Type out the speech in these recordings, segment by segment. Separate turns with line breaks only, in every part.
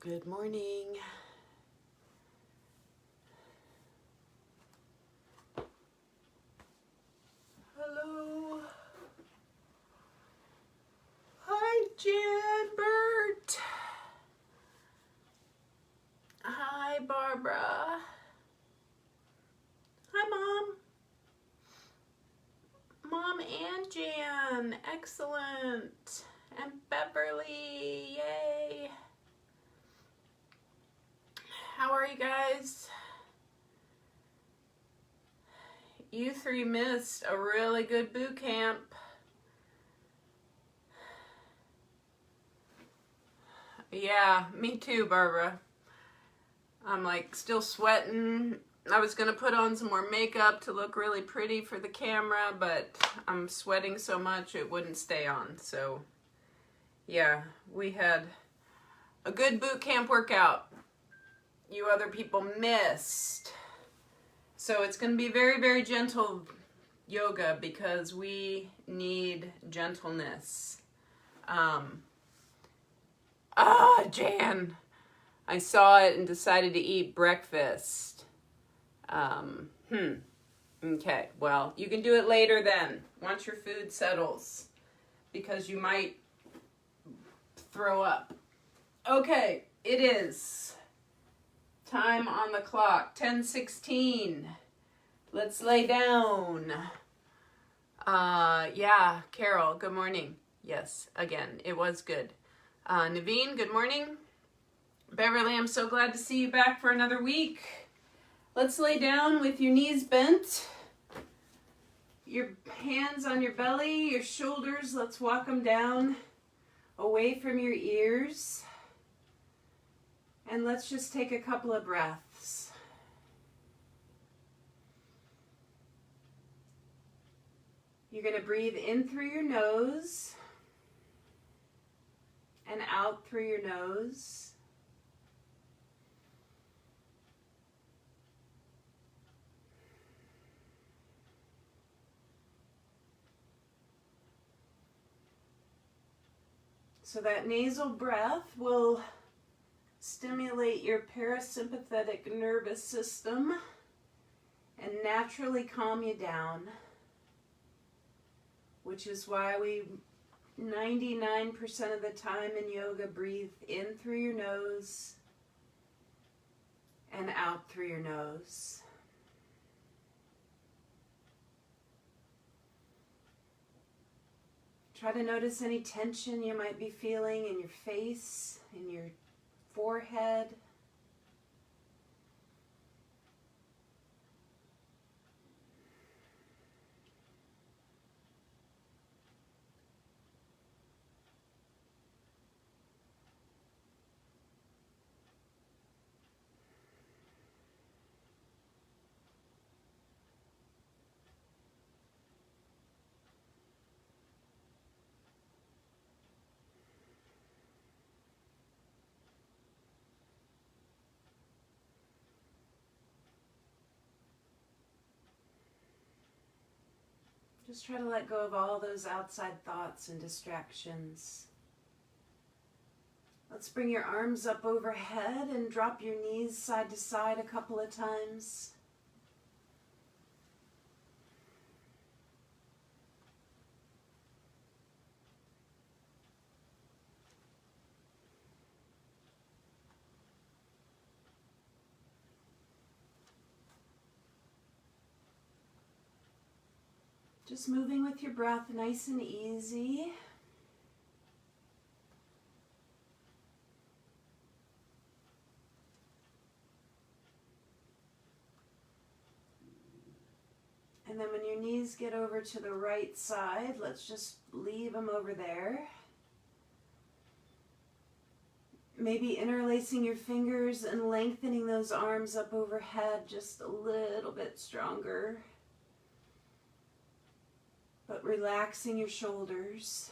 Good morning. Hello. Hi, Jan Bert. Hi, Barbara. Hi, Mom. Mom and Jan. Excellent. And Beverly. Yay. How are you guys? You three missed a really good boot camp. Yeah, me too, Barbara. I'm like still sweating. I was gonna put on some more makeup to look really pretty for the camera, but I'm sweating so much it wouldn't stay on. So yeah, we had a good boot camp workout. You other people missed. So it's gonna be very, very gentle yoga because we need gentleness. Jan, I saw it and decided to eat breakfast. Okay, well, you can do it later then, once your food settles, because you might throw up. Okay, it is time on the clock, 10:16. Let's lay down. Yeah, Carol, good morning. Yes, again, it was good. Naveen, good morning. Beverly, I'm so glad to see you back for another week. Let's lay down with your knees bent, your hands on your belly, your shoulders, let's walk them down away from your ears. And let's just take a couple of breaths. You're going to breathe in through your nose and out through your nose. So that nasal breath will stimulate your parasympathetic nervous system and naturally calm you down, which is why we 99% of the time in yoga breathe in through your nose and out through your nose. Try to notice any tension you might be feeling in your face, in your forehead. Just try to let go of all those outside thoughts and distractions. Let's bring your arms up overhead and drop your knees side to side a couple of times. Just moving with your breath nice and easy. And then when your knees get over to the right side, let's just leave them over there. Maybe interlacing your fingers and lengthening those arms up overhead just a little bit stronger. But relaxing your shoulders.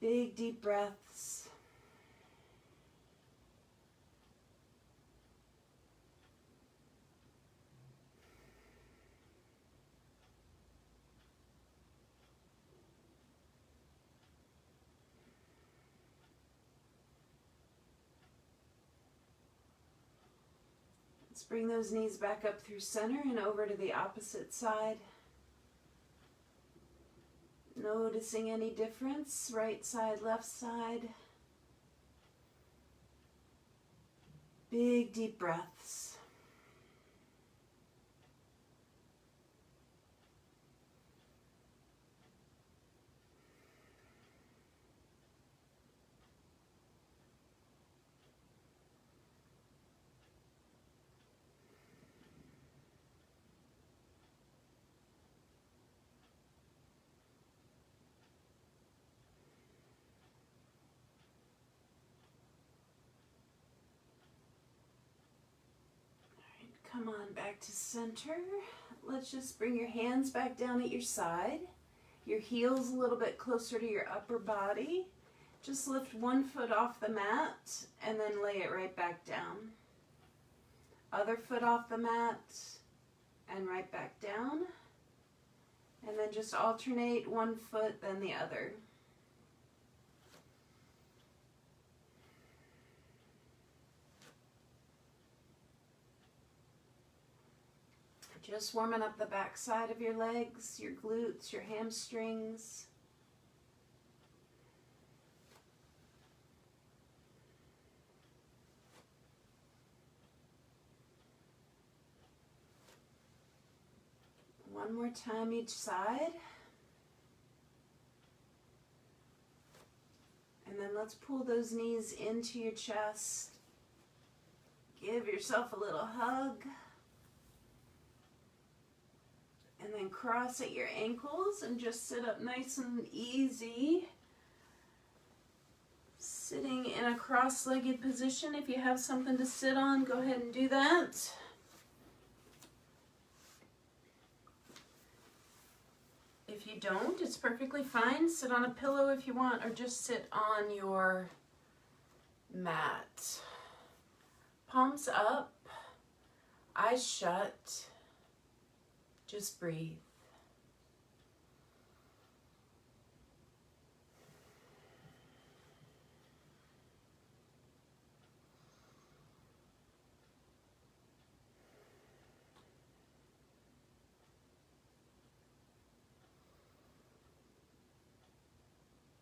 Big deep breaths. Just bring those knees back up through center and over to the opposite side. Noticing any difference, right side, left side. Big deep breaths. Come on back to center. Let's just bring your hands back down at your side. Your heels a little bit closer to your upper body. Just lift one foot off the mat and then lay it right back down. Other foot off the mat and right back down. And then just alternate one foot then the other. Just warming up the back side of your legs, your glutes, your hamstrings. One more time each side. And then let's pull those knees into your chest. Give yourself a little hug. And then cross at your ankles and just sit up nice and easy. Sitting in a cross-legged position. If you have something to sit on, go ahead and do that. If you don't, it's perfectly fine. Sit on a pillow if you want, or just sit on your mat. Palms up, eyes shut. Just breathe.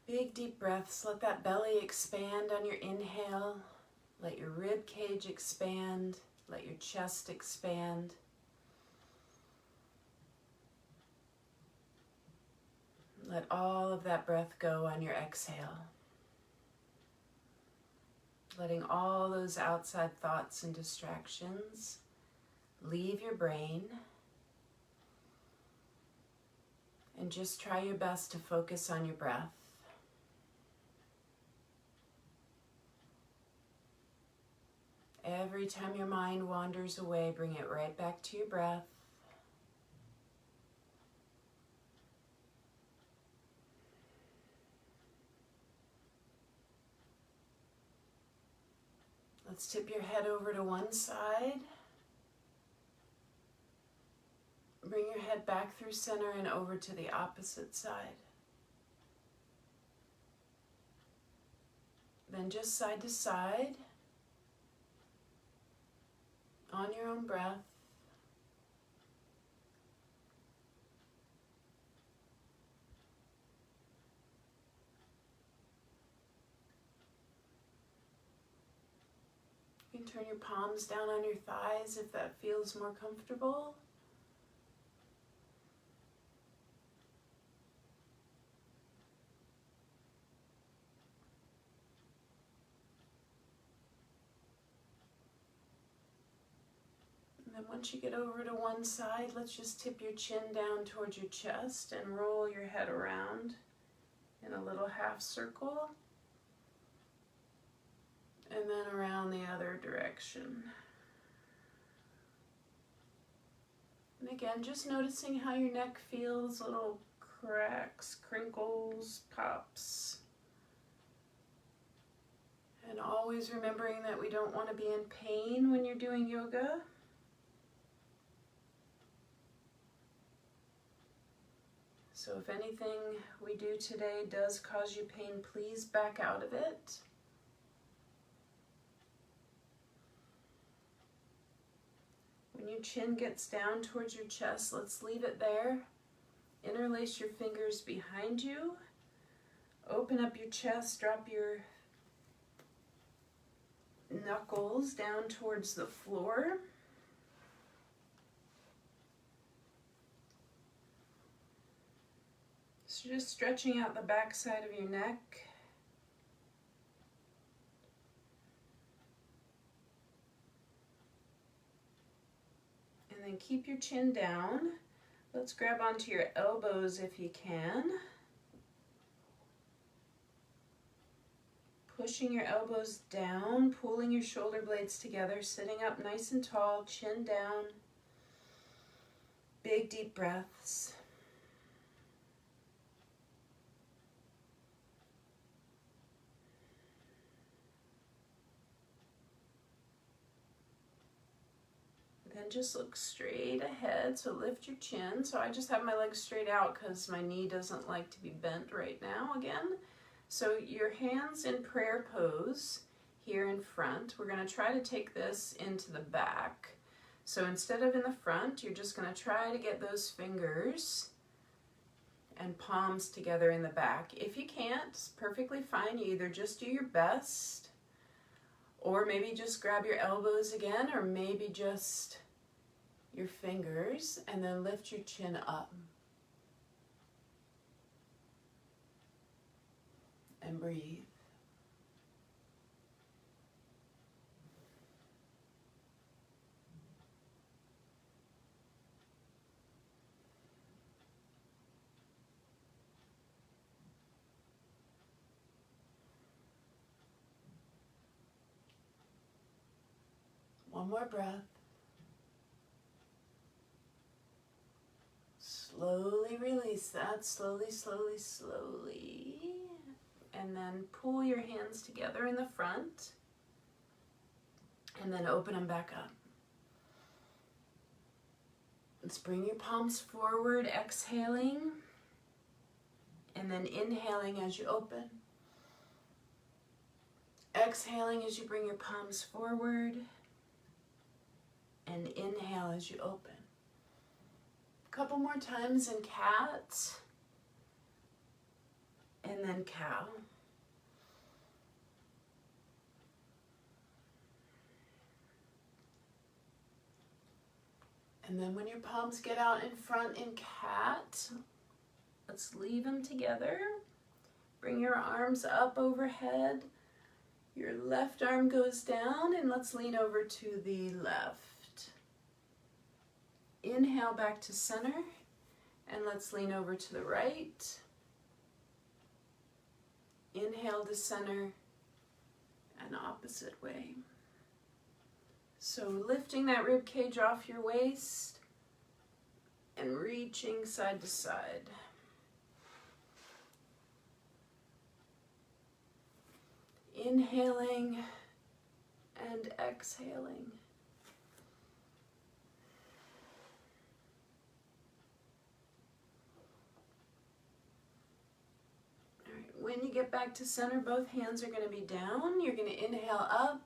Big deep breaths. Let that belly expand on your inhale. Let your rib cage expand. Let your chest expand. Let all of that breath go on your exhale. Letting all those outside thoughts and distractions leave your brain. And just try your best to focus on your breath. Every time your mind wanders away, bring it right back to your breath. Let's tip your head over to one side. Bring your head back through center and over to the opposite side. Then just side to side on your own breath. You can turn your palms down on your thighs if that feels more comfortable. And then once you get over to one side, let's just tip your chin down towards your chest and roll your head around in a little half circle. And then around the other direction. And again, just noticing how your neck feels, little cracks, crinkles, pops. And always remembering that we don't want to be in pain when you're doing yoga. So if anything we do today does cause you pain, please back out of it. chin gets down towards your chest, let's leave it there. Interlace your fingers behind you. Open up your chest, drop your knuckles down towards the floor. So just stretching out the back side of your neck. And then keep your chin down. Let's grab onto your elbows if you can. Pushing your elbows down, pulling your shoulder blades together, sitting up nice and tall, chin down. Big deep breaths. Then just look straight ahead, so lift your chin. So I just have my legs straight out because my knee doesn't like to be bent right now again. So your hands in prayer pose here in front. We're going to try to take this into the back. So instead of in the front, you're just going to try to get those fingers and palms together in the back. If you can't, it's perfectly fine. You either just do your best, or maybe just grab your elbows again, or maybe just your fingers, and then lift your chin up. And breathe. One more breath. Slowly release that, slowly, slowly, slowly. And then pull your hands together in the front. And then open them back up. Let's bring your palms forward, exhaling. And then inhaling as you open. Exhaling as you bring your palms forward. And inhale as you open. A couple more times in cat. And then cow. And then when your palms get out in front in cat, let's leave them together. Bring your arms up overhead. Your left arm goes down, and let's lean over to the left. Inhale back to center, and let's lean over to the right. Inhale to center, and opposite way. So lifting that rib cage off your waist and reaching side to side. Inhaling and exhaling. All right, when you get back to center, both hands are going to be down. You're going to inhale up.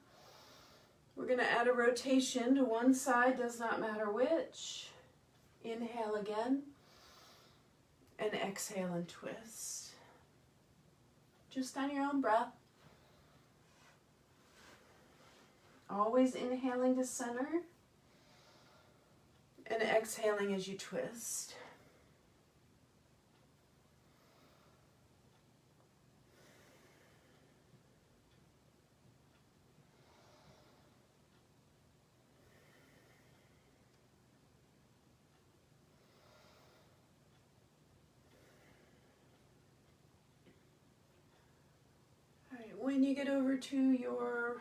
We're going to add a rotation to one side, does not matter which. Inhale again. And exhale and twist. Just on your own breath. Always inhaling to center. And exhaling as you twist. When you get over to your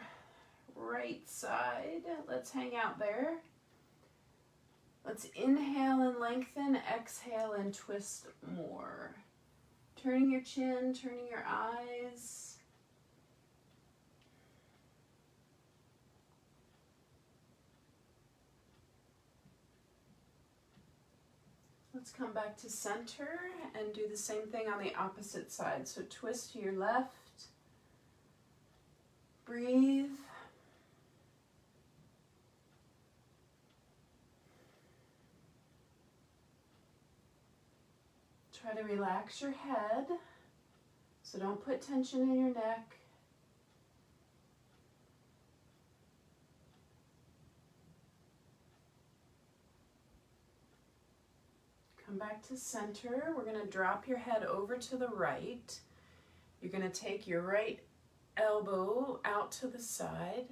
right side, let's hang out there. Let's inhale and lengthen, exhale and twist more. Turning your chin, turning your eyes. Let's come back to center and do the same thing on the opposite side. So twist to your left. Breathe. Try to relax your head, so don't put tension in your neck. Come back to center. We're going to drop your head over to the right. You're going to take your right elbow out to the side.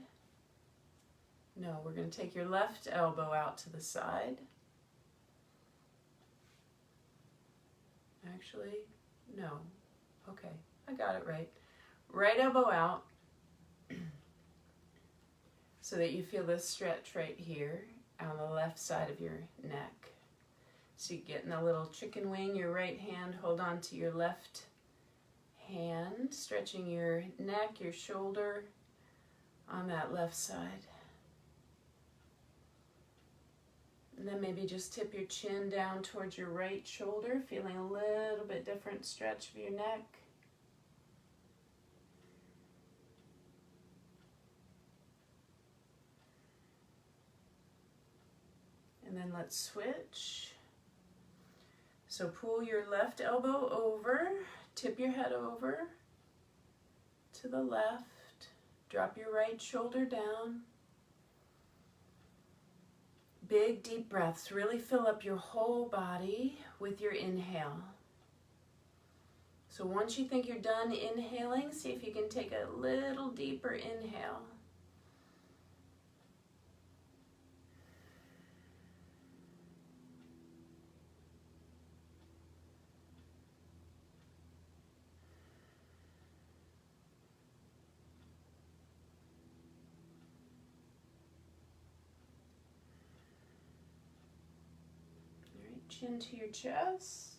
No, we're going to take your left elbow out to the side. Actually, no. Okay, I got it right. Right elbow out so that you feel this stretch right here on the left side of your neck. So you're getting a little chicken wing. Your right hand, hold on to your left hand, stretching your neck, your shoulder on that left side. And then maybe just tip your chin down towards your right shoulder, feeling a little bit different stretch of your neck. And then let's switch. So pull your left elbow over, tip your head over to the left, drop your right shoulder down. Big deep breaths, really fill up your whole body with your inhale. So once you think you're done inhaling, see if you can take a little deeper inhale. Chin to your chest,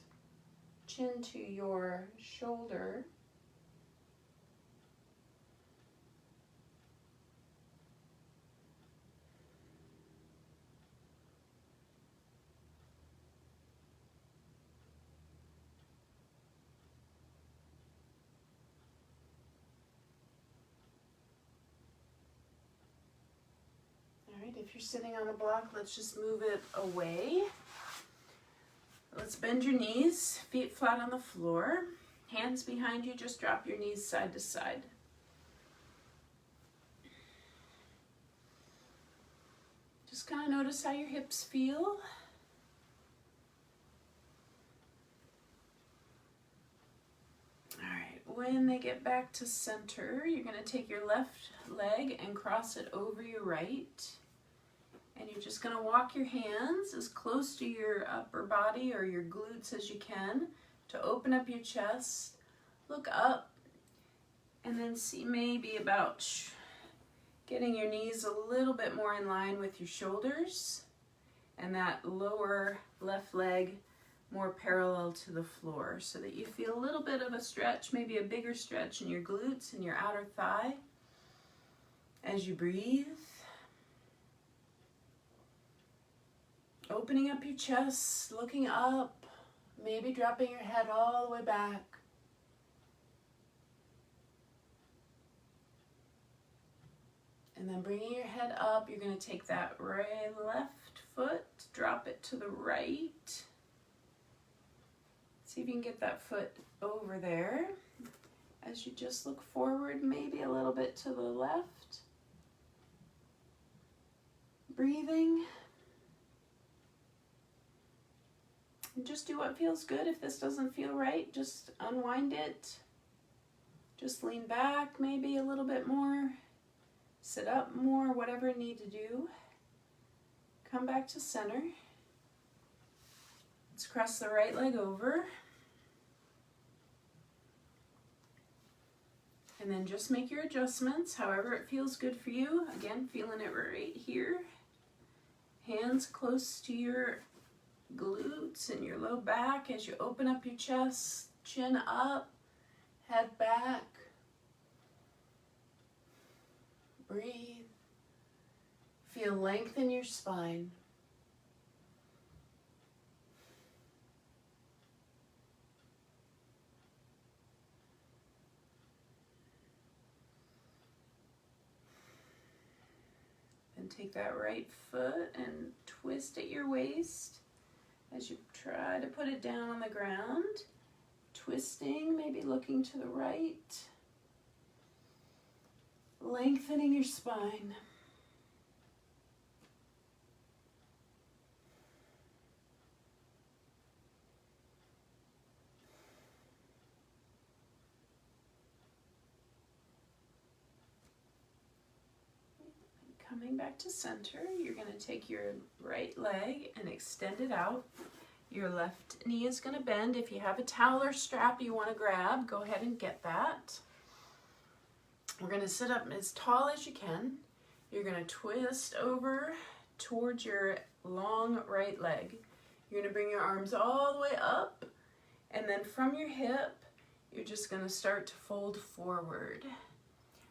chin to your shoulder. All right, if you're sitting on a block, let's just move it away. Let's bend your knees, feet flat on the floor, hands behind you, just drop your knees side to side. Just kind of notice how your hips feel. All right, when they get back to center, you're going to take your left leg and cross it over your right. And you're just going to walk your hands as close to your upper body or your glutes as you can to open up your chest. Look up and then see maybe about getting your knees a little bit more in line with your shoulders and that lower left leg more parallel to the floor so that you feel a little bit of a stretch, maybe a bigger stretch in your glutes and your outer thigh as you breathe. Opening up your chest, looking up, maybe dropping your head all the way back. And then bringing your head up, you're going to take that left foot, drop it to the right. See if you can get that foot over there. As you just look forward, maybe a little bit to the left. Breathing. And just do what feels good. If this doesn't feel right, just unwind it. Just lean back maybe a little bit more. Sit up more, whatever you need to do. Come back to center. Let's cross the right leg over. And then just make your adjustments, however it feels good for you. Again, feeling it right here. Hands close to your glutes and your low back as you open up your chest, chin up, head back. Breathe. Feel length in your spine. Then take that right foot and twist at your waist as you try to put it down on the ground, twisting, maybe looking to the right, lengthening your spine. Coming back to center, you're going to take your right leg and extend it out. Your left knee is going to bend. If you have a towel or strap you want to grab, go ahead and get that. We're going to sit up as tall as you can. You're going to twist over towards your long right leg. You're going to bring your arms all the way up, and then from your hip, you're just going to start to fold forward.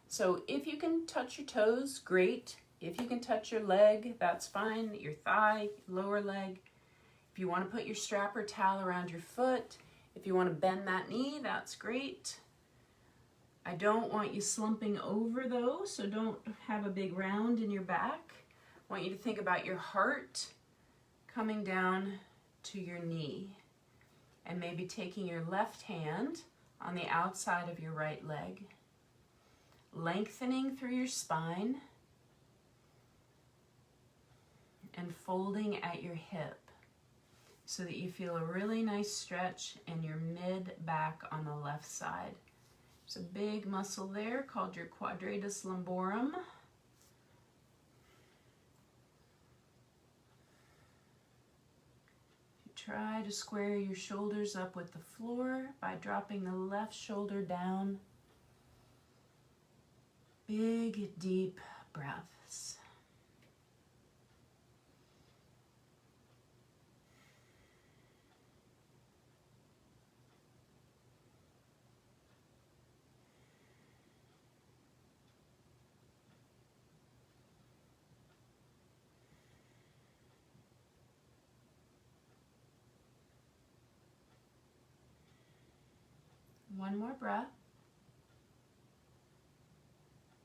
So if you can touch your toes, great. If you can touch your leg, that's fine. Your thigh, lower leg. If you want to put your strap or towel around your foot, if you want to bend that knee, that's great. I don't want you slumping over though, so don't have a big round in your back. I want you to think about your heart coming down to your knee, and maybe taking your left hand on the outside of your right leg, lengthening through your spine, and folding at your hip so that you feel a really nice stretch in your mid-back on the left side. There's a big muscle there called your quadratus lumborum. Try to square your shoulders up with the floor by dropping the left shoulder down. Big, deep breaths. One more breath.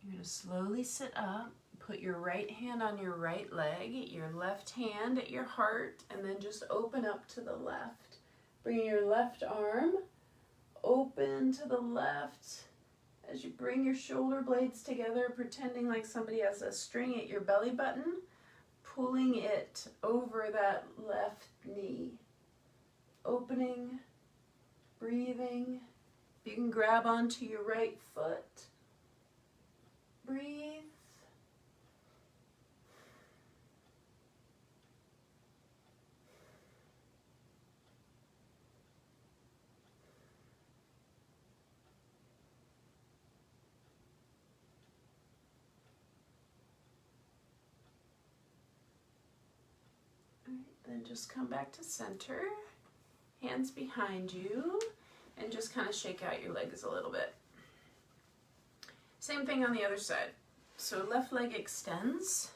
You're going to slowly sit up, put your right hand on your right leg, your left hand at your heart, and then just open up to the left. Bring your left arm open to the left as you bring your shoulder blades together, pretending like somebody has a string at your belly button, pulling it over that left knee. Opening, breathing. You can grab onto your right foot. Breathe. All right, then just come back to center. Hands behind you. And just kind of shake out your legs a little bit. Same thing on the other side. So left leg extends,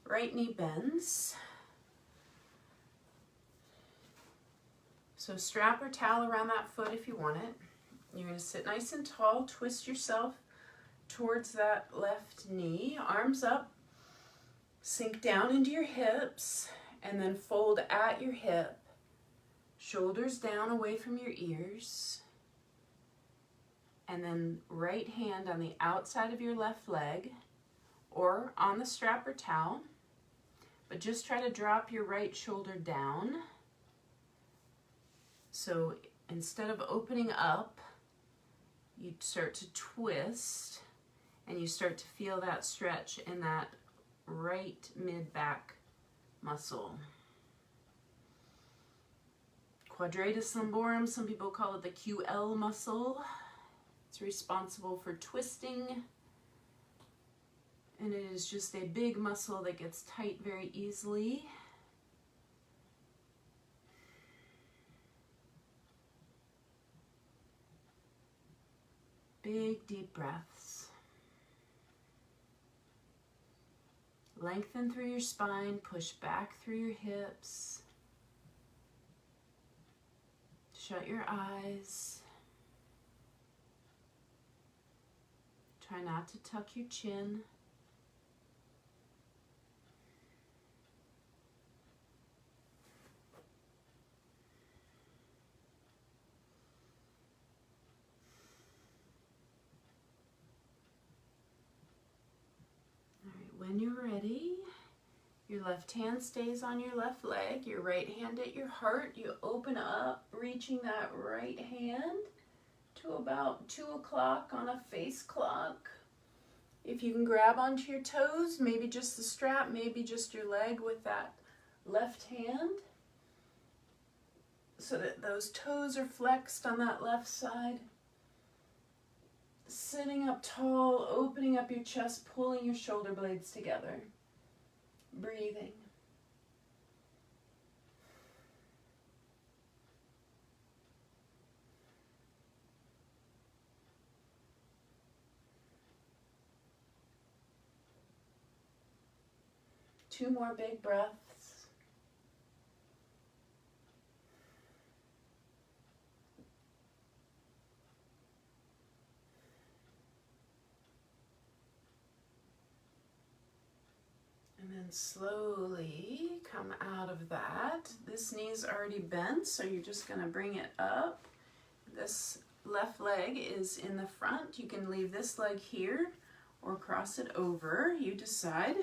right knee bends. So strap or towel around that foot if you want it. You're going to sit nice and tall, twist yourself towards that left knee, arms up, sink down into your hips, and then fold at your hip. Shoulders down away from your ears, and then right hand on the outside of your left leg or on the strap or towel, but just try to drop your right shoulder down. So instead of opening up, you start to twist and you start to feel that stretch in that right mid-back muscle. Quadratus lumborum, some people call it the QL muscle. It's responsible for twisting, and it is just a big muscle that gets tight very easily. Big deep breaths. Lengthen through your spine, push back through your hips. Shut your eyes. Try not to tuck your chin. when you're ready, your left hand stays on your left leg, your right hand at your heart. You open up, reaching that right hand to about 2 o'clock on a face clock. If you can grab onto your toes, maybe just the strap, maybe just your leg with that left hand, so that those toes are flexed on that left side. Sitting up tall, opening up your chest, pulling your shoulder blades together. Breathing. Two more big breaths. And then slowly come out of that. This knee's already bent, so you're just going to bring it up. This left leg is in the front. You can leave this leg here or cross it over. You decide.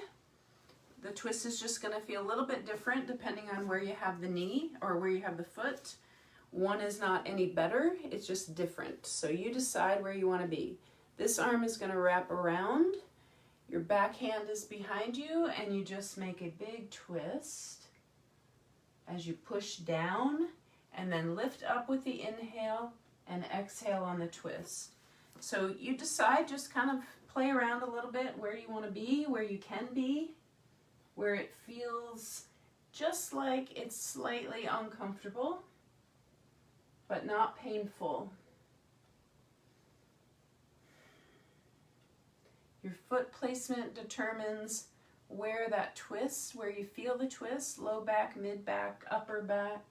The twist is just going to feel a little bit different depending on where you have the knee or where you have the foot. One is not any better, it's just different. So you decide where you want to be. This arm is going to wrap around. Your back hand is behind you, and you just make a big twist as you push down, and then lift up with the inhale and exhale on the twist. So you decide, just kind of play around a little bit where you want to be, where you can be, where it feels just like it's slightly uncomfortable, but not painful. Your foot placement determines where that twist, where you feel the twist, low back, mid back, upper back.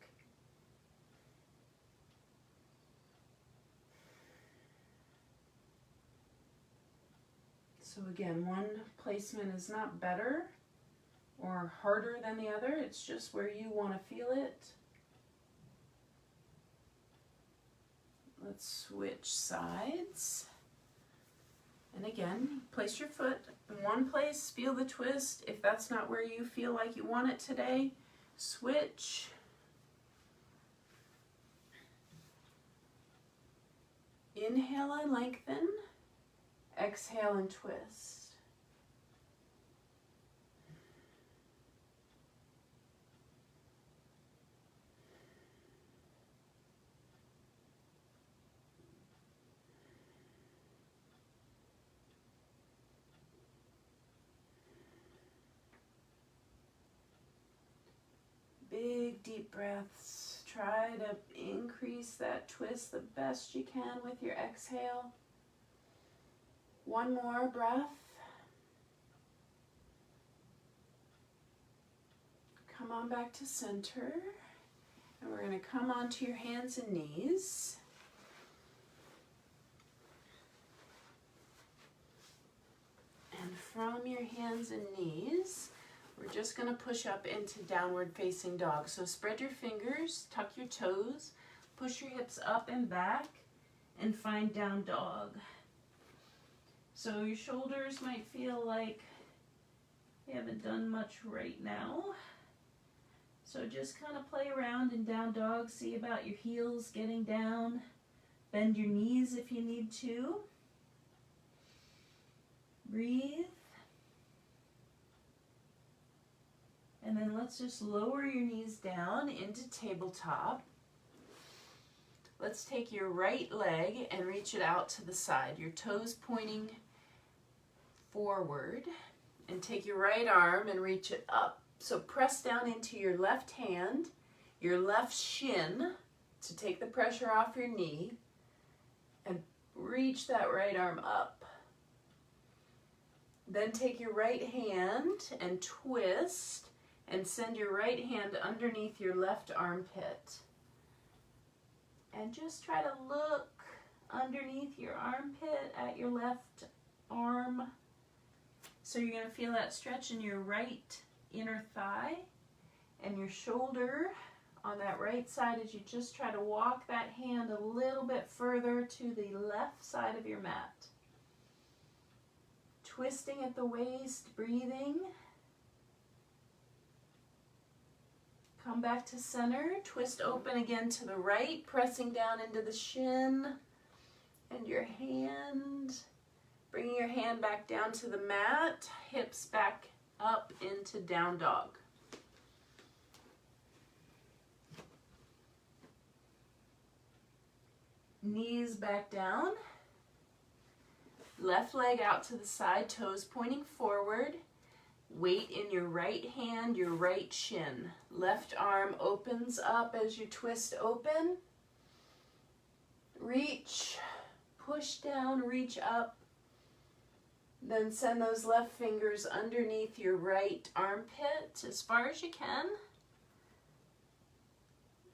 So again, one placement is not better or harder than the other, it's just where you want to feel it. Let's switch sides. And again, place your foot in one place, feel the twist. If that's not where you feel like you want it today, switch. Inhale and lengthen. Exhale and twist. Big deep breaths. Try to increase that twist the best you can with your exhale. One more breath. Come on back to center. And we're going to come onto your hands and knees. And from your hands and knees, we're just going to push up into downward facing dog. So spread your fingers, tuck your toes, push your hips up and back, and find down dog. So your shoulders might feel like you haven't done much right now. So just kind of play around in down dog, see about your heels getting down, bend your knees if you need to. Breathe. And then let's just lower your knees down into tabletop. Let's take your right leg and reach it out to the side. Your toes pointing forward. And take your right arm and reach it up. So press down into your left hand, your left shin to take the pressure off your knee. And reach that right arm up. Then take your right hand and twist. And send your right hand underneath your left armpit. And just try to look underneath your armpit at your left arm. So you're going to feel that stretch in your right inner thigh and your shoulder on that right side as you just try to walk that hand a little bit further to the left side of your mat. Twisting at the waist, breathing. Come back to center, twist open again to the right, pressing down into the shin and your hand. Bringing your hand back down to the mat, hips back up into down dog. Knees back down. Left leg out to the side, toes pointing forward. Weight in your right hand, your right shin. Left arm opens up as you twist open. Reach, push down, reach up. Then send those left fingers underneath your right armpit as far as you can.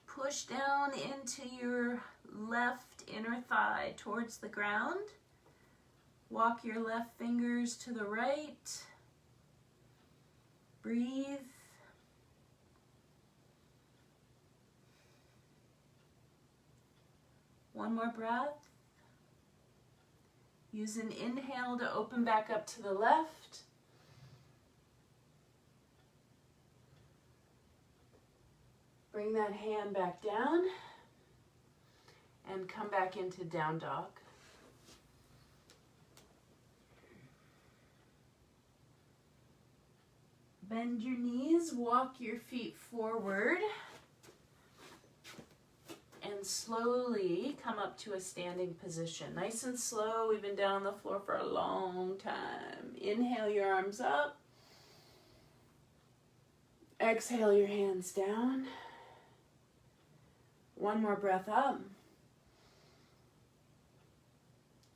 Push down into your left inner thigh towards the ground. Walk your left fingers to the right. Breathe. One more breath. Use an inhale to open back up to the left. Bring that hand back down and come back into down dog. Bend your knees, walk your feet forward, and slowly come up to a standing position. Nice and slow. We've been down on the floor for a long time. Inhale your arms up. Exhale your hands down. One more breath up.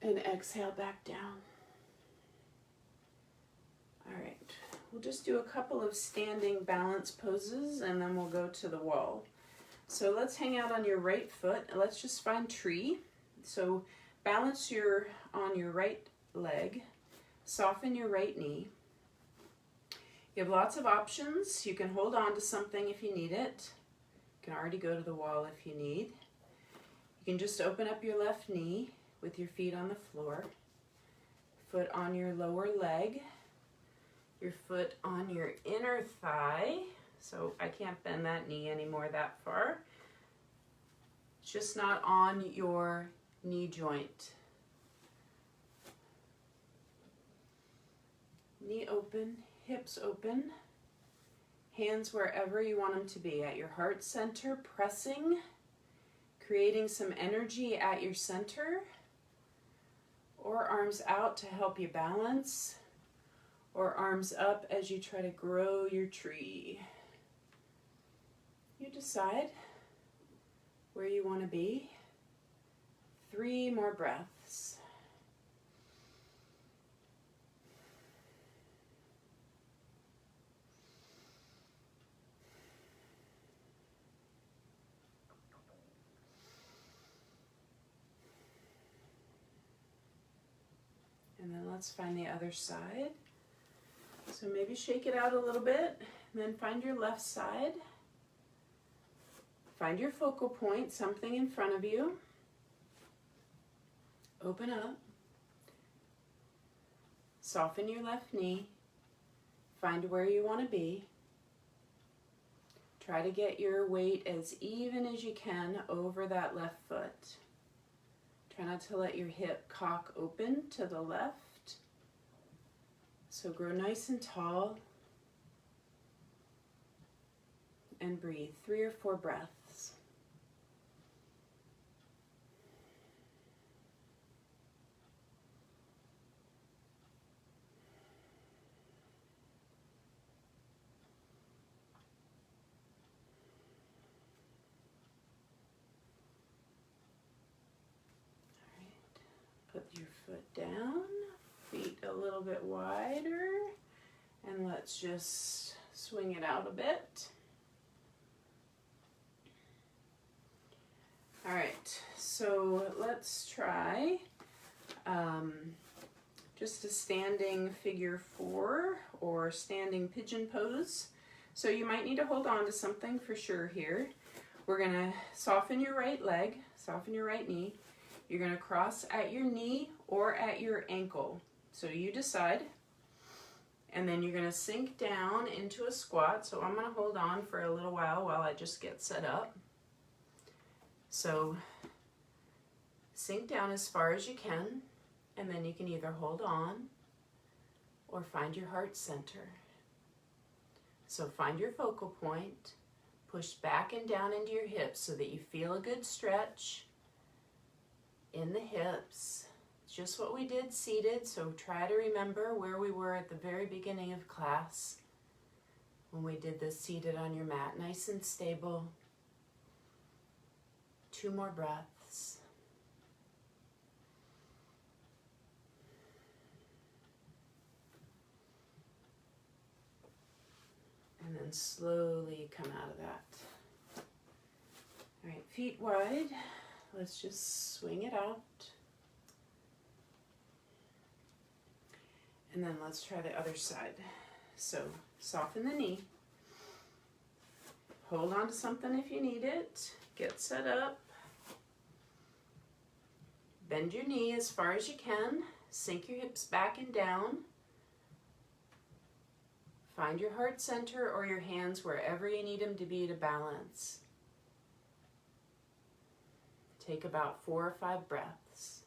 And exhale back down. All right. We'll just do a couple of standing balance poses and then we'll go to the wall. So let's hang out on your right foot. Let's just find tree. So balance on your right leg. Soften your right knee. You have lots of options. You can hold on to something if you need it. You can already go to the wall if you need. You can just open up your left knee with your feet on the floor. Foot on your lower leg. Your foot on your inner thigh. So I can't bend that knee anymore that far. It's just not on your knee joint. Knee open, hips open. Hands wherever you want them to be, at your heart center, pressing, creating some energy at your center, or arms out to help you balance, or arms up as you try to grow your tree. You decide where you want to be. 3 more breaths. And then let's find the other side. So maybe shake it out a little bit, and then find your left side. Find your focal point, something in front of you. Open up. Soften your left knee. Find where you want to be. Try to get your weight as even as you can over that left foot. Try not to let your hip cock open to the left. So grow nice and tall. And breathe 3 or 4 breaths. Put your foot down, feet a little bit wider, and let's just swing it out a bit. All right, so let's try just a standing figure 4 or standing pigeon pose. So you might need to hold on to something for sure here. We're gonna soften your right leg, soften your right knee. You're gonna cross at your knee or at your ankle. So you decide. And then you're going to sink down into a squat. So I'm going to hold on for a little while I just get set up. So sink down as far as you can, and then you can either hold on or find your heart center. So find your focal point, push back and down into your hips so that you feel a good stretch in the hips. It's just what we did seated, so try to remember where we were at the very beginning of class when we did this seated on your mat, nice and stable. 2 more breaths. And then slowly come out of that. All right, feet wide. Let's just swing it out. And then let's try the other side. So soften the knee. Hold on to something if you need it. Get set up. Bend your knee as far as you can. Sink your hips back and down. Find your heart center or your hands wherever you need them to be to balance. Take about 4 or 5 breaths.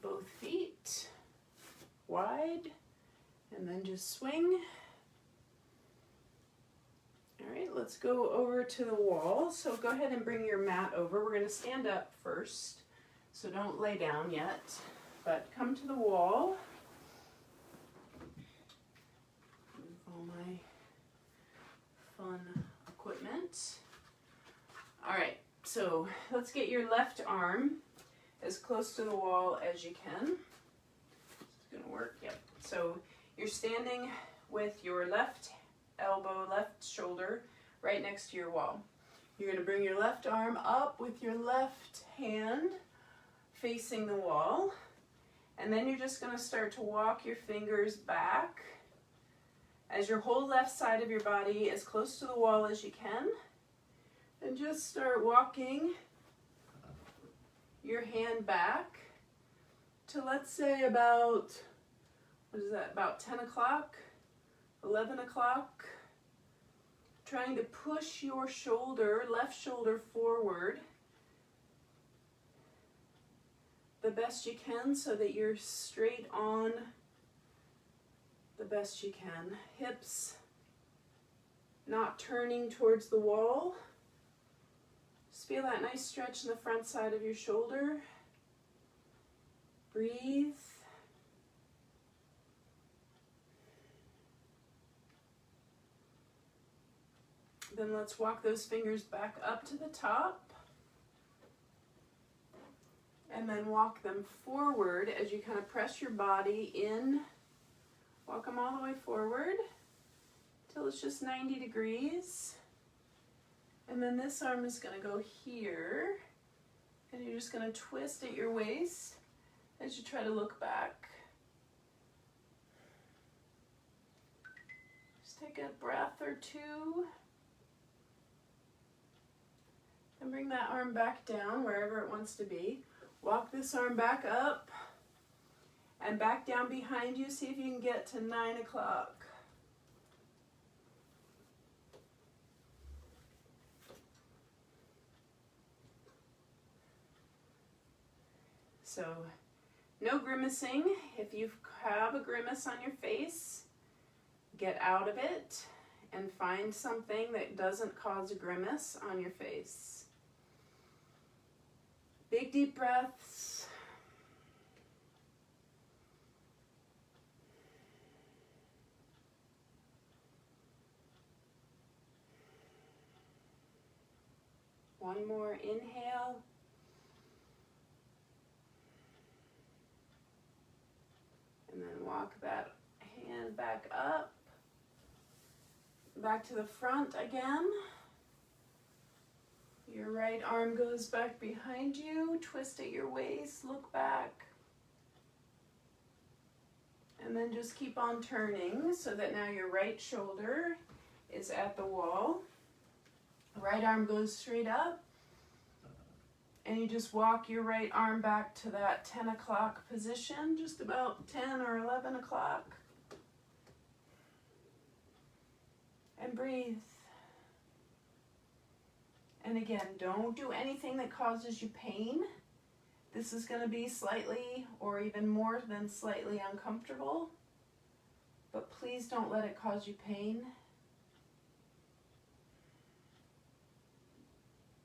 Both feet wide, and then just swing. All right, let's go over to the wall. So go ahead and bring your mat over. We're going to stand up first, so don't lay down yet, but come to the wall. Move all my fun equipment. All right, so let's get your left arm as close to the wall as you can. It's gonna work, yep. So you're standing with your left elbow, left shoulder right next to your wall. You're gonna bring your left arm up with your left hand facing the wall. And then you're just gonna start to walk your fingers back as your whole left side of your body as close to the wall as you can. And just start walking your hand back to, let's say, about, what is that, about 10 o'clock, 11 o'clock. Trying to push your shoulder, left shoulder forward the best you can so that you're straight on the best you can. Hips not turning towards the wall. Just feel that nice stretch in the front side of your shoulder. Breathe. Then let's walk those fingers back up to the top. And then walk them forward as you kind of press your body in. Walk them all the way forward till it's just 90 degrees. And then this arm is going to go here. And you're just going to twist at your waist as you try to look back. Just take a breath or two. And bring that arm back down wherever it wants to be. Walk this arm back up and back down behind you. See if you can get to 9 o'clock. So, no grimacing. If you have a grimace on your face, get out of it and find something that doesn't cause a grimace on your face. Big deep breaths. One more inhale. And then walk that hand back up. Back to the front again. Your right arm goes back behind you, twist at your waist, look back. And then just keep on turning so that now your right shoulder is at the wall. Right arm goes straight up. And you just walk your right arm back to that 10 o'clock position, just about 10 or 11 o'clock. And breathe. And again, don't do anything that causes you pain. This is going to be slightly or even more than slightly uncomfortable. But please don't let it cause you pain.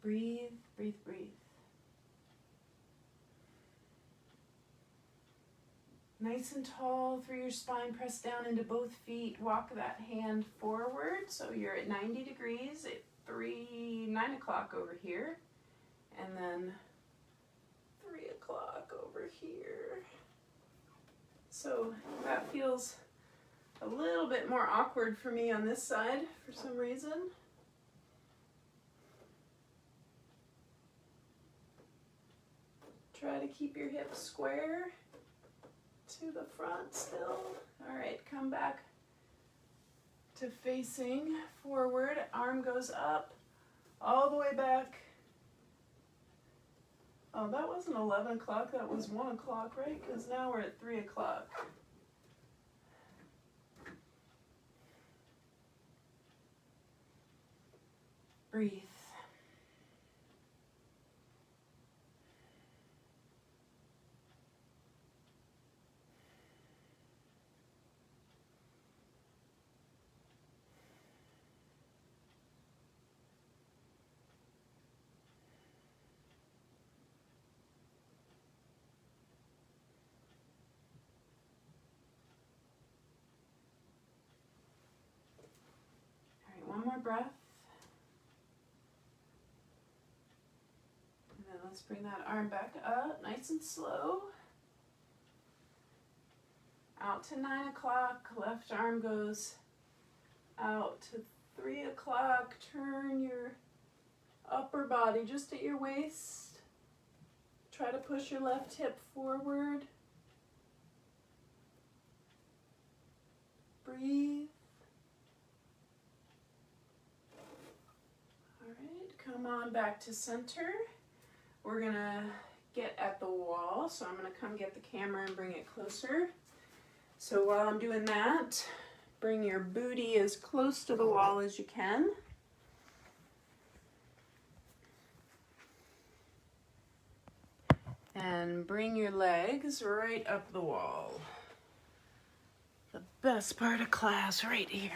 Breathe, breathe, breathe. Nice and tall through your spine, press down into both feet, walk that hand forward so you're at 90 degrees at 9 o'clock over here, and then 3 o'clock over here. So that feels a little bit more awkward for me on this side for some reason. Try to keep your hips square to the front still. All right, come back to facing forward. Arm goes up all the way back. Oh, that wasn't 11 o'clock, that was 1 o'clock, right? Because now we're at 3 o'clock. Breathe. One more breath. And then let's bring that arm back up, nice and slow. Out to 9 o'clock, left arm goes out to 3 o'clock. Turn your upper body just at your waist. Try to push your left hip forward. Breathe. Come on back to center. We're gonna get at the wall, so I'm gonna come get the camera and bring it closer. So while I'm doing that, bring your booty as close to the wall as you can. And bring your legs right up the wall. The best part of class right here.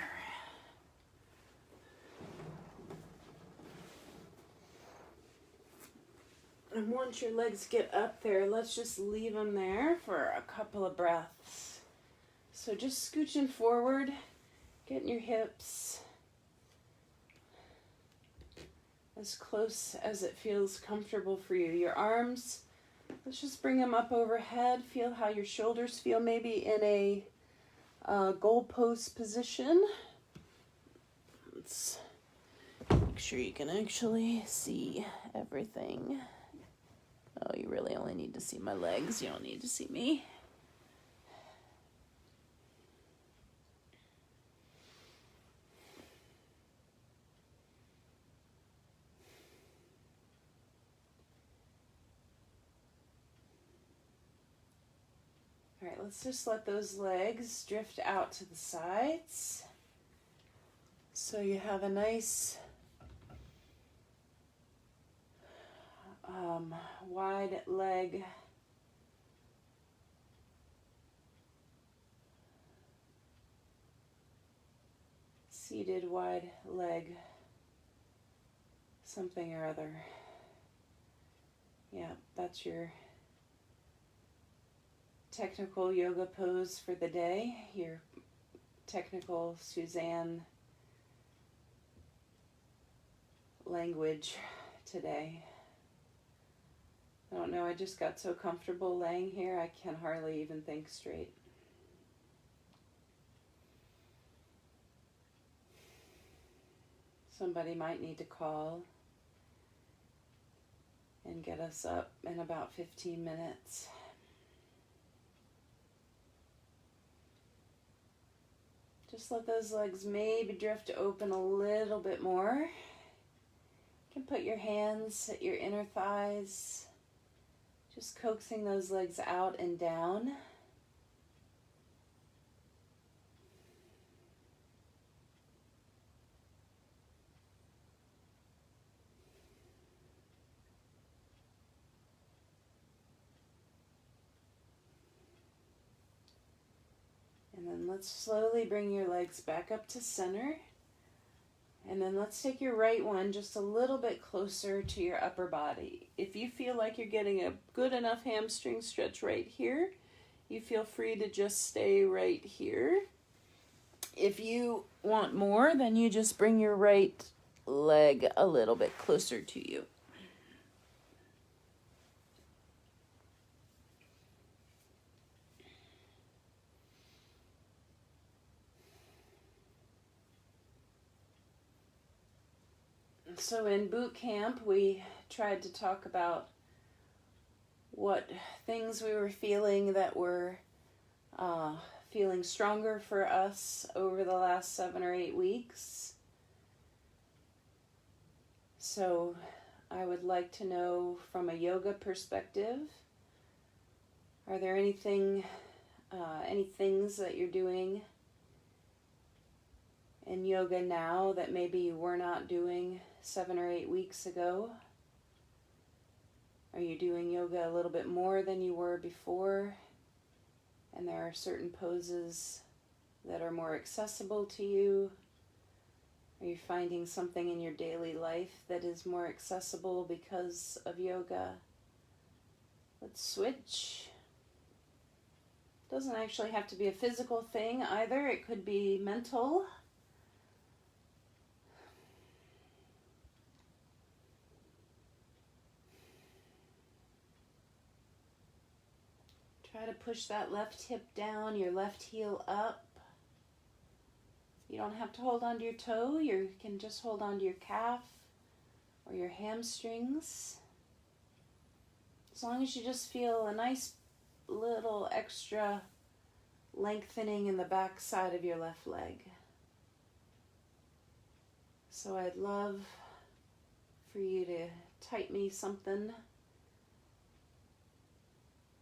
And once your legs get up there, let's just leave them there for a couple of breaths. So just scooching forward, getting your hips as close as it feels comfortable for you. Your arms, let's just bring them up overhead. Feel how your shoulders feel, maybe in a goalpost position. Let's make sure you can actually see everything. Oh, you really only need to see my legs. You don't need to see me. All right, let's just let those legs drift out to the sides. So you have a nice wide leg seated wide leg something or other. Yeah, that's your technical yoga pose for the day, your technical Suzanne language today. I don't know, I just got so comfortable laying here, I can hardly even think straight. Somebody might need to call and get us up in about 15 minutes. Just let those legs maybe drift open a little bit more. You can put your hands at your inner thighs, just coaxing those legs out and down. And then let's slowly bring your legs back up to center. And then let's take your right one just a little bit closer to your upper body. If you feel like you're getting a good enough hamstring stretch right here, you feel free to just stay right here. If you want more, then you just bring your right leg a little bit closer to you. So in boot camp, we tried to talk about what things we were feeling that were feeling stronger for us over the last 7 or 8 weeks. So I would like to know from a yoga perspective, are there any things that you're doing in yoga now that maybe you were not doing 7 or 8 weeks ago? Are you doing yoga a little bit more than you were before? And there are certain poses that are more accessible to you? Are you finding something in your daily life that is more accessible because of yoga? Let's switch. Doesn't actually have to be a physical thing either. It could be mental. Try to push that left hip down, your left heel up. You don't have to hold onto your toe. You can just hold onto your calf or your hamstrings. As long as you just feel a nice little extra lengthening in the back side of your left leg. So I'd love for you to type me something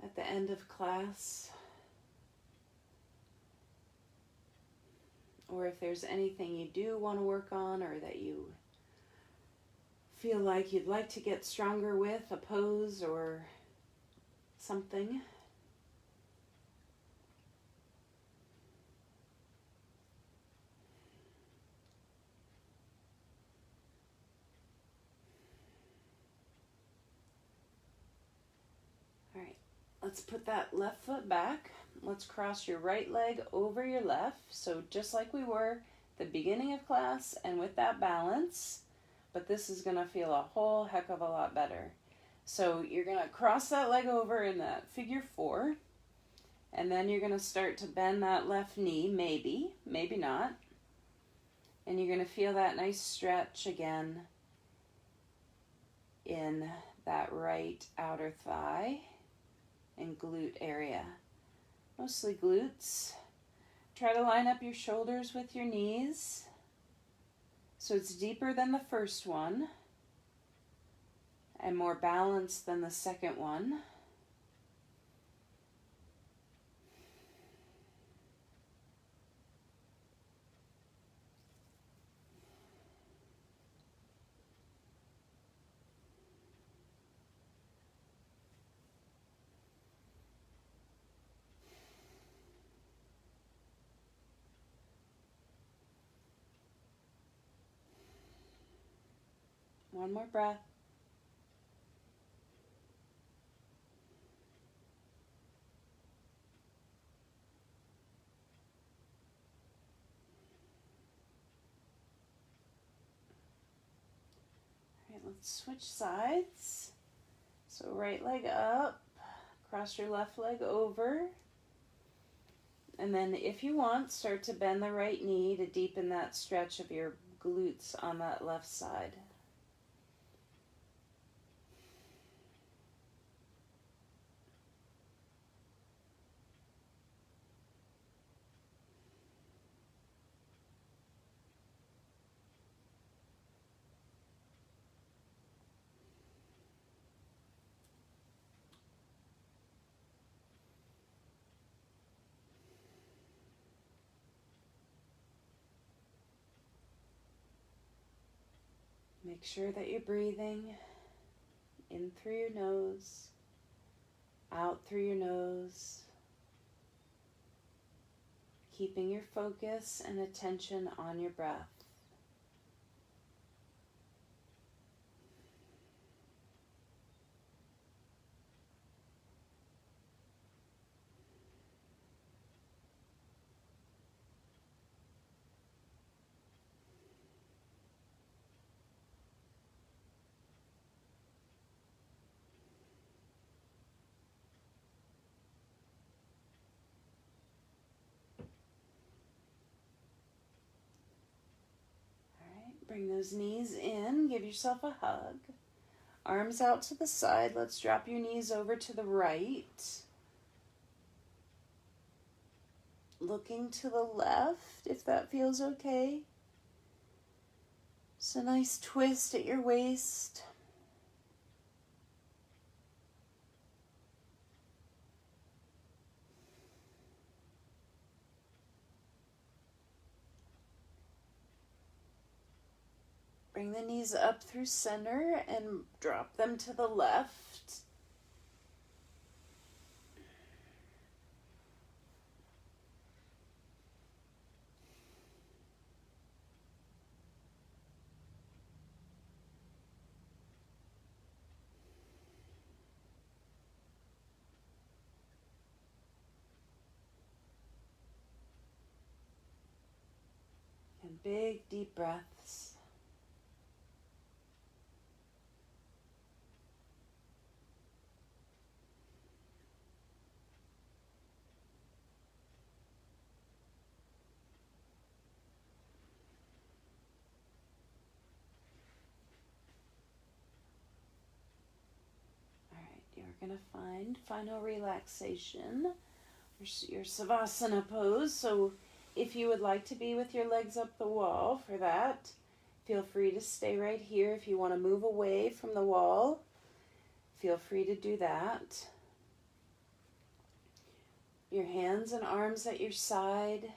at the end of class, or if there's anything you do want to work on or that you feel like you'd like to get stronger with, a pose or something. All right, let's put that left foot back. Let's cross your right leg over your left. So just like we were at the beginning of class and with that balance, but this is going to feel a whole heck of a lot better. So you're going to cross that leg over in that figure 4, and then you're going to start to bend that left knee, maybe not. And you're going to feel that nice stretch again in that right outer thigh and glute area. Mostly glutes. Try to line up your shoulders with your knees so it's deeper than the first one and more balanced than the second one. One more breath. All right, let's switch sides. So right leg up, cross your left leg over, and then if you want, start to bend the right knee to deepen that stretch of your glutes on that left side.
Make sure that you're breathing in through your nose, out through your nose, keeping your focus and attention on your breath. Bring those knees in, give yourself a hug. Arms out to the side, let's drop your knees over to the right. Looking to the left, if that feels okay. Just a nice twist at your waist. Bring the knees up through center and drop them to the left. And big, deep breaths. You're going to find final relaxation, your Savasana pose. So if you would like to be with your legs up the wall for that, feel free to stay right here. If you want to move away from the wall, feel free to do that. Your hands and arms at your side,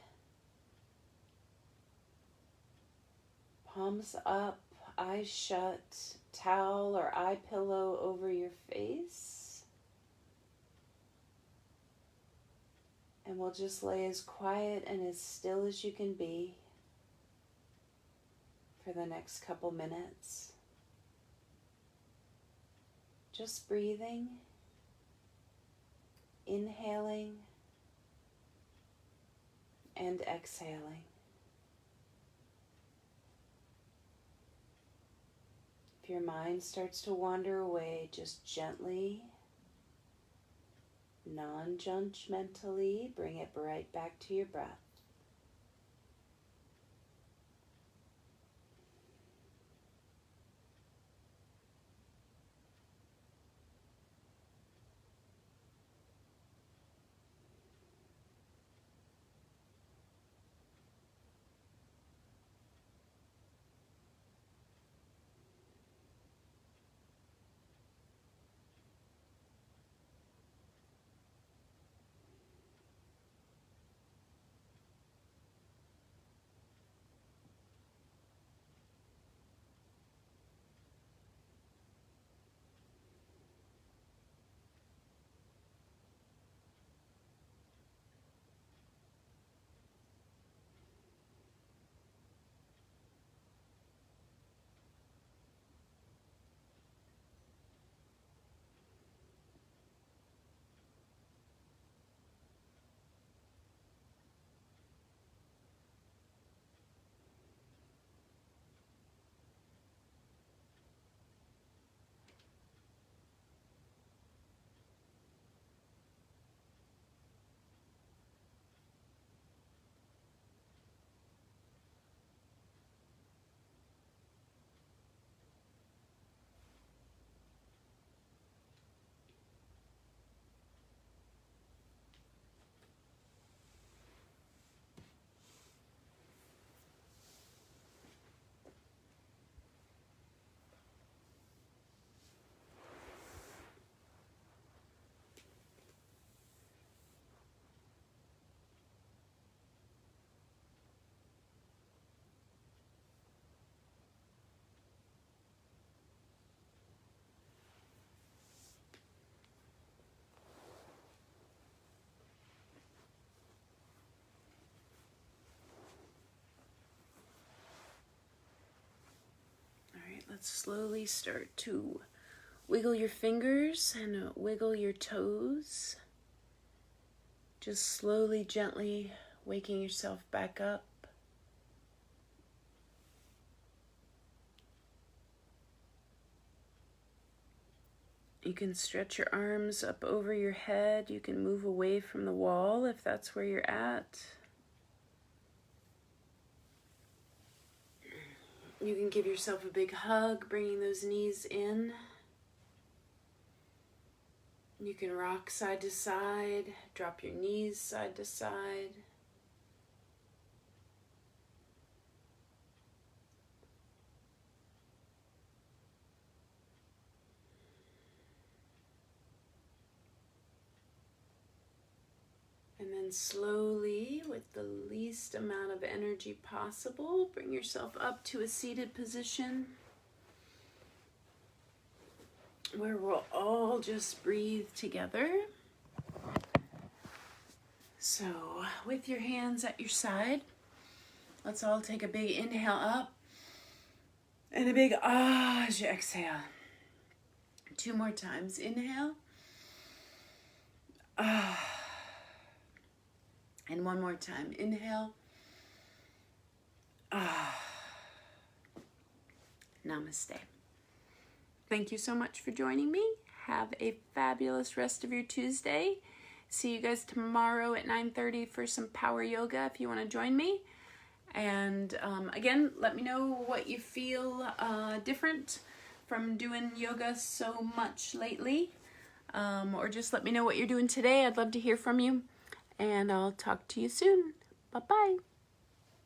palms up, eyes shut, towel or eye pillow over your face. And we'll just lay as quiet and as still as you can be for the next couple minutes. Just breathing, inhaling, and exhaling. If your mind starts to wander away, just gently, non-judgmentally, bring it right back to your breath. let's slowly start to wiggle your fingers and wiggle your toes. Just slowly, gently waking yourself back up. You can stretch your arms up over your head. You can move away from the wall if that's where you're at. You can give yourself a big hug, bringing those knees in. You can rock side to side, drop your knees side to side. And then slowly, with the least amount of energy possible, bring yourself up to a seated position where we'll all just breathe together. So, with your hands at your side, let's all take a big inhale up and a big ah as you exhale. 2 more times. Inhale. Ah. And 1 more time. Inhale. Ah. Namaste. Thank you so much for joining me. Have a fabulous rest of your Tuesday. See you guys tomorrow at 9:30 for some power yoga if you want to join me. And again, let me know what you feel different from doing yoga so much lately. Or just let me know what you're doing today. I'd love to hear from you. And I'll talk to you soon. Bye-bye.